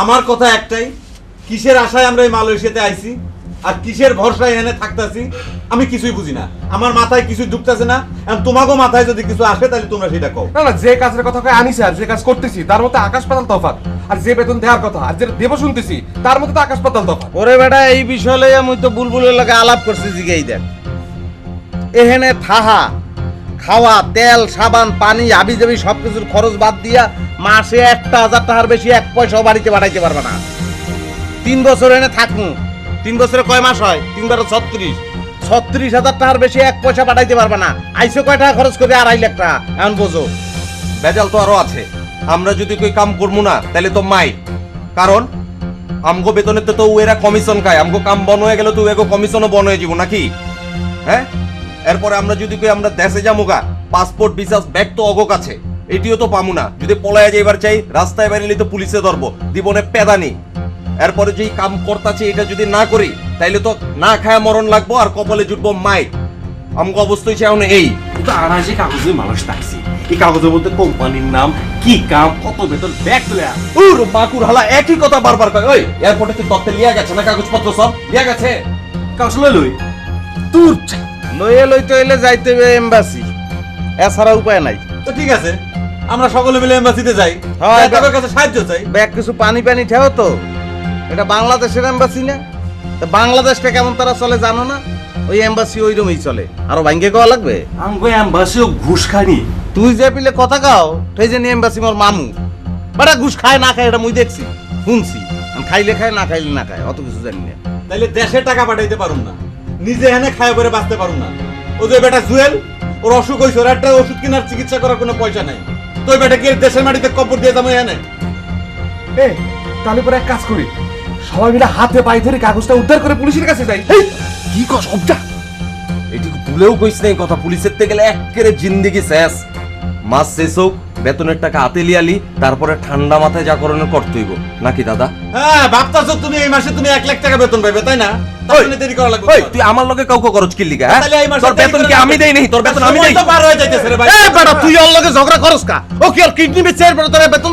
আমার কথা একটাই, কিসের আশায় আমরা এই মালয়েশিয়াতে আইছি আর কিসের ভরসায় এখানে থাকতেছি আমি কিছুই বুঝি না। আমার মাথায় কিছু ঢুকতেছে না। আর তোমাকেও মাথায় যদি কিছু আসে তাহলে তোমরা সেটা কও। না না, যে কাজের কথা কই আনিছে আর যে কাজ করতেছি তার মধ্যে আকাশ পাতাল তফাৎ। আর যে বেতন দেওয়ার কথা আর যেটা দেব শুনতেছি তার মধ্যে তো আকাশ পাতাল তফাৎ। ওরে বেটা, এই বিষয় লইয়া মুই তো বুলবুলের লগে আলাপ করছি, জিগাই দেন এখানে থাহা খাওয়া তেল সাবান পানি হাবি জাবি সবকিছুর খরচ বাদ দিয়া মাসে 1,000 টাকার বেশি 1 পয়সাও বাড়িতে পাঠাইতে পারবে না। 3 বছর এনে থাকমু, 3 বছরে কয় মাস হয়? 3 বার 36,000 টাকার বেশি 1 পয়সা পাঠাইতে পারবে না। আইসো কয় টাকা খরচ করে? 2.5 লাখ টাকা। এখন বোঝো বেজাল তো আরো আছে। আমরা যদি কই কাম করবো না তাহলে তো মাই, কারণ আমগো বেতনে তো এরা কমিশন খায়। আমগো কাম বন হয়ে গেলে তো এগো কমিশনও বন হয়ে যাব নাকি? হ্যাঁ, এরপরে আমরা যদি কই আমরা দেশে যামুগা, পাসপোর্ট ভিসা ব্যাগ তো অগো কাছে, এটিও তো পামু না। যদি পলায়া যাইবার চাই রাস্তায় বেরিয়ে তো পুলিশে ধরবো, দিবনে পেদানি। এরপরে যেই কাম করতাছে এটা যদি না করি তাইলে তো না খায়া মরণ লাগবো আর কপালে জুটবো মাই। আমগো অবস্থা হচ্ছে এখন এই। কিন্তু আর যে কাগজে মানুষ থাকছি, এই কাগজের মধ্যে কোম্পানির নাম, কি কাম, কত বেতন, ব্যাগ তুলে উর বাকুর হালা একই কথা বারবার কয়। ওই এয়ারপোর্টে কি তত্ত্বে লিয়া গেছে না কাগজপত্র সব লিয়া গেছে? কাগজ লই তোর লইতে হইলে যাইতে হবে এমবাসি, এছাড়া উপায় নাই। তো ঠিক আছে, আমরা সকলে মিলে এমবাসিতে যাই, হ্যাঁ, তাদের কাছে সাহায্য চাই। ব্যাগ কিছু পানি পানি ঠেও তো। এটা বাংলাদেশের এমবাসি না? তা বাংলাদেশটা কেমন তারা চলে জানো না? ওই এমবাসি ওই রকমই চলে। আরো ভাঙ্গে কওয়া লাগবে? আমগো এমবাসিও ঘুষ খানি। তুই যে পিলে কথা কাও সেই যে এমবাসি মোর মামু বাড়া ঘুষ খায় না খায় এটা মুই দেখছি শুনছি। খাইলে খায় না খাইলে না খায়, অত কিছু জানি না। তাইলে দেশে টাকা পাঠাইতে পারুন না, নিজে এখানে খায় করে বাঁচতে পারুন না। ও যে বেটা জুয়েল, ওর অসুখ হয়েছে, ওর একটা ওষুধ কেনার চিকিৎসা করার কোনো পয়সা নাই। তো ওই বেটা কি দেশের মাটিতে কবর দিয়ে যাবো এখানে? এ তাহলে পরে এক কাজ করি, সবাই মিলে হাতে পায়ে ধরে কাগজটা উদ্ধার করে পুলিশের কাছে যাই। এই কি কস সবটা? এটিকে ভুলেও কইস না এই কথা। পুলিশের থেকে গেলে একেবারে জিন্দেগি শেষ। মাস শেষ হোক, বেতনের টাকা হাতে লিয়ালি, তারপরে ঠান্ডা মাথায় যা করণের করতে হইব নাকি দাদা? হ্যাঁ, ভাবতাছো তুমি এই মাসে তুমি 1 লাখ টাকা বেতন পাইবে, তাই না? তাহলে দেরি করা লাগবে। ওই তুই আমার লগে কাউকে খরচ কি লিগা? তাহলে এই মাসে তোর বেতন কি আমি দেই নাই? তোর বেতন আমি দেই? সময় তো পার হয়ে যাইতেছে রে ভাই। এ বেটা, তুই ওর লগে ঝগড়া করস কা? ও কি আর কিডনি বেচে এর বেতন